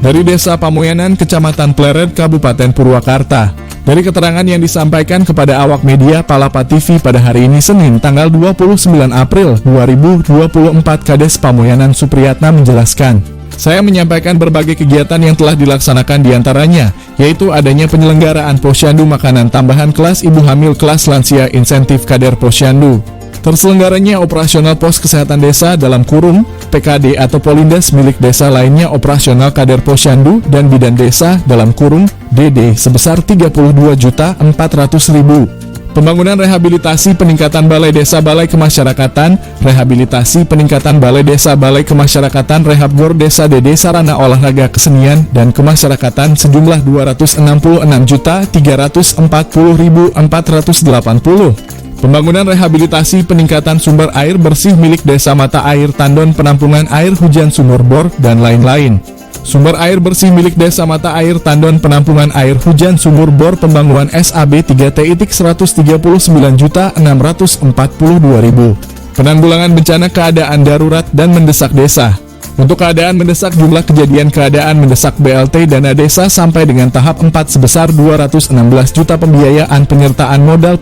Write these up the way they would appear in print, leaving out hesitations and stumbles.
Dari Desa Pamoyanan, Kecamatan Pleret, Kabupaten Purwakarta. Dari keterangan yang disampaikan kepada awak media Palapa TV pada hari ini Senin tanggal 29 April 2024, Kades Pamoyanan Supriyatna menjelaskan, "Saya menyampaikan berbagai kegiatan yang telah dilaksanakan diantaranya, yaitu adanya penyelenggaraan Posyandu makanan tambahan kelas ibu hamil kelas lansia insentif kader Posyandu. Terselenggaranya operasional pos kesehatan desa dalam kurung PKD atau Polindes milik desa lainnya operasional kader Posyandu dan bidan desa dalam kurung DD sebesar 32.400.000. Pembangunan rehabilitasi peningkatan balai desa balai kemasyarakatan, rehabilitasi peningkatan balai desa balai kemasyarakatan, rehab gor desa DD sarana olahraga kesenian dan kemasyarakatan sejumlah 266.340.480. Pembangunan rehabilitasi peningkatan sumber air bersih milik Desa Mata Air Tandon, penampungan air hujan sumur bor, dan lain-lain. Sumber air bersih milik Desa Mata Air Tandon, penampungan air hujan sumur bor, pembangunan SAB 3.139.642.000. Penanggulangan bencana keadaan darurat dan mendesak desa. Untuk keadaan mendesak, jumlah kejadian keadaan mendesak BLT dana desa sampai dengan tahap 4 sebesar 216 juta pembiayaan penyertaan modal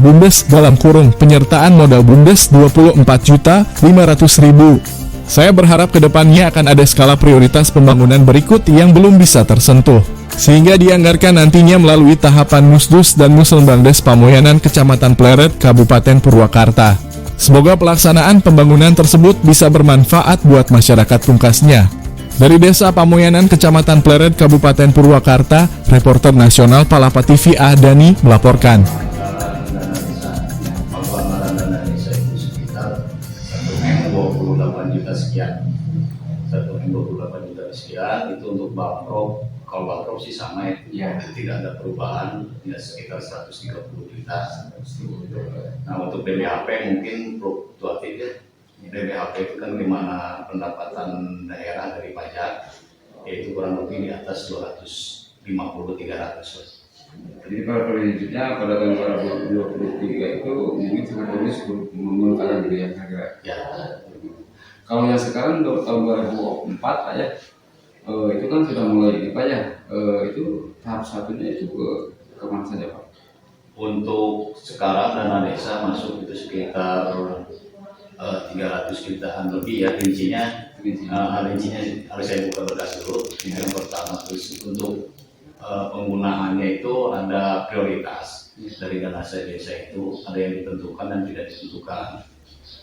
BUMDes dalam kurung penyertaan modal BUMDes 24.500.000. Saya berharap kedepannya akan ada skala prioritas pembangunan berikut yang belum bisa tersentuh, sehingga dianggarkan nantinya melalui tahapan Musdus dan Musrembangdes Pamoyanan Kecamatan Pleret, Kabupaten Purwakarta. Semoga pelaksanaan pembangunan tersebut bisa bermanfaat buat masyarakat pungkasnya." Dari Desa Pamoyanan, Kecamatan Pleret, Kabupaten Purwakarta, reporter nasional Palapa TV Ahdani melaporkan. Dana desa itu sekitar 1,28 juta sekian. 1,28 juta sekian itu untuk Bapro. Kalau Bapro sih sama ya, tidak ada perubahan, ya sekitar 130 juta. Nah untuk DBHP mungkin fluktuatif ya. DBHP itu kan dimana pendapatan daerah dari pajak, yaitu kurang lebih di atas 250-300. Jadi pada prinsipnya pada tahun 2023 itu mungkin sebenarnya menurunkan gitu ya kira-kira. Ya. Kalau yang sekarang tahun 2024 ya, itu kan sudah mulai Pak ya, itu tahap satunya itu ke mana saja Pak? Untuk sekarang dana desa masuk itu sekitar 300 jutaan lebih ya rincinya. Rincinya harus saya buka berkas dulu. Yang pertama terus untuk penggunaannya itu ada prioritas dari dana desa itu, ada yang ditentukan dan tidak ditentukan.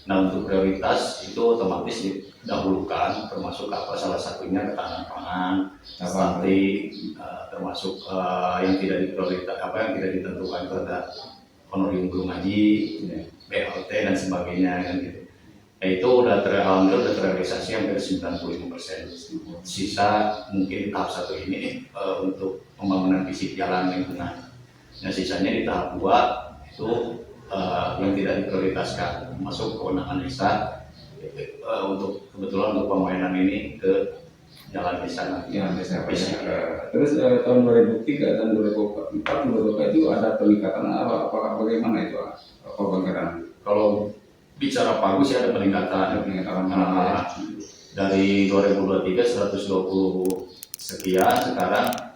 Nah untuk prioritas itu otomatis didahulukan, termasuk apa salah satunya ketahanan pangan, stunting, termasuk yang tidak diprioritas, yang tidak ditentukan itu ada honorium guru ngaji, BLT dan sebagainya kan gitu. Nah, itu udah terrealisasi hampir 95%. Sisa mungkin di tahap 1 ini untuk pembangunan fisik jalan lingkungan. Nah sisanya di tahap 2 itu yang tidak diprioritaskan, masuk kewenangan desa untuk kebetulan untuk pemainan ini ke jalan desa nanti. Ya, desa. Terus tahun 2003 dan 2004 itu ada peningkatan apakah bagaimana itu apa bagaimana? Kalau bicara bagus ya ada peningkatan. Dari 2023 120 sekian, sekarang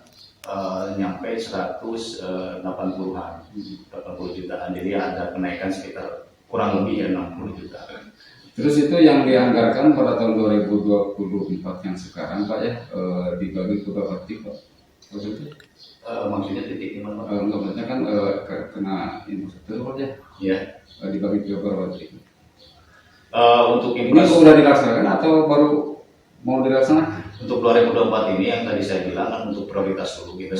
nyampe 180-an, 80 jutaan. Jadi ada kenaikan sekitar kurang lebih ya 60 juta. Terus itu yang dianggarkan pada tahun 2024 yang sekarang Pak ya, dibagi ke berapa titik Pak? Maksudnya titik di mana? Enggak, maksudnya kan kena infrastruktur Pak ya? Iya. Dibagi ke berapa titik? Untuk ini sudah dilaksanakan atau baru mau dilaksanakan? Untuk 2024 ini yang tadi saya bilang kan untuk prioritas dulu kita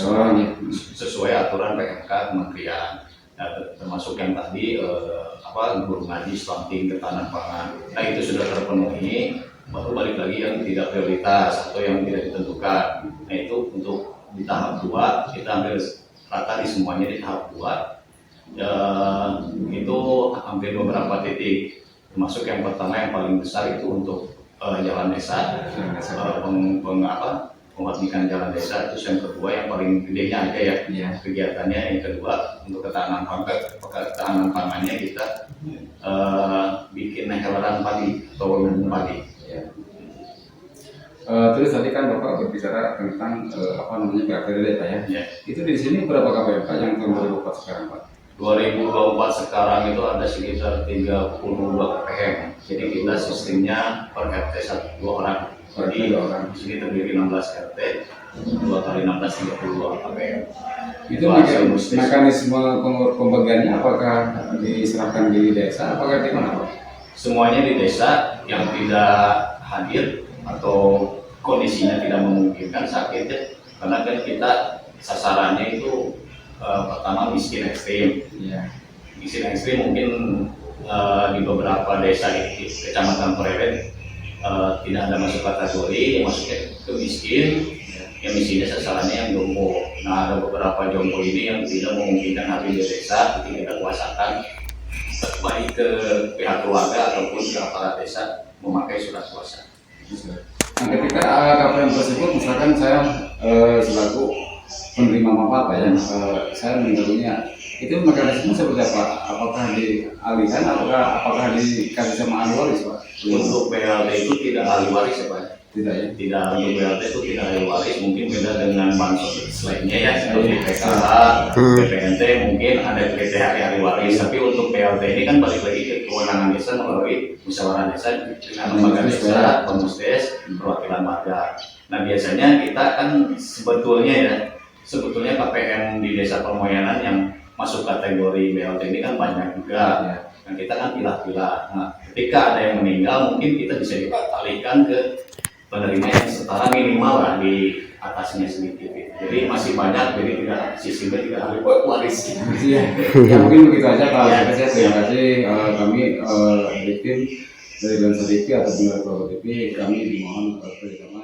sesuai aturan PMK Kementerian. Nah, termasuk yang tadi guru ngaji, stunting, ketahanan pangan. Nah itu sudah terpenuhi, baru balik lagi yang tidak prioritas atau yang tidak ditentukan. Nah itu untuk di tahap 2 kita ambil rata di semuanya di tahap 2. Itu hampir beberapa titik. Termasuk yang pertama yang paling besar itu untuk jalan desa, pengabdikan jalan desa. Terus yang kedua yang paling gedenya aja ya, kegiatannya yang kedua untuk ketahanan pangannya kita bikin helaran padi atau lumbung padi. Terus tadi kan Bapak berbicara tentang apa namanya PLTD Pak ya. Ya. Itu di sini berapa KPM Pak yang tahun 2004 sekarang Pak? 2024 sekarang itu ada sekitar 32 KPM. Jadi kita sistemnya per RT 2 orang. Jadi Per orang. di sini terdiri 16 RT, 2 kali 16 32 KPM. Itu hasil mustis. mekanisme pembagiannya apakah diserahkan di desa, apakah di mana Pak? Semuanya di desa yang tidak hadir atau kondisinya tidak memungkinkan sakitnya, karena kan kita sasarannya itu pertama miskin ekstrim. Iya. Miskin ekstrim mungkin di beberapa desa di kecamatan Pleret tidak ada masuk kategori yang masuknya ke miskin, yang miskinnya sasarannya yang jompo. Nah, ada beberapa jompo ini yang tidak memungkinkan hadir di desa, jadi kita kuasakan baik ke pihak keluarga ataupun ke aparat desa memakai surat kuasa. Nah, ketika KPM tersebut misalkan saya selaku penerima manfaat Pak ya, saya meninggal dunia, itu mekanisme seperti apa? Apakah dialihkan, apakah dikasih sama ahli waris Pak? Untuk BLT itu tidak ahli waris ya Pak. Tidak ya? Tidak, untuk BLT itu tidak ahli waris, mungkin beda dengan bansos lainnya ya, seperti PKH, BPNT, mungkin ada kriteria ahli waris. Tapi untuk BLT ini kan balik lagi ke kewenangan desa melalui musyawarah desa dengan lembaga desa, pemusdes, perwakilan warga. Nah biasanya kita kan sebetulnya KPM di desa Permoyanan yang masuk kategori BLT ini kan banyak juga. Nah kita kan pilah-pilah. Nah ketika ada yang meninggal mungkin kita bisa dialihkan ke penerima yang setara minimal lah di atasnya sedikit. Jadi masih banyak, jadi tidak sistemnya tidak ahli waris. Iya. Ya mungkin begitu aja Pak. Ya. Terima kasih kami dari tim dari Bansa TV atau dari Keluarga TV, kami dimohon kerjasama.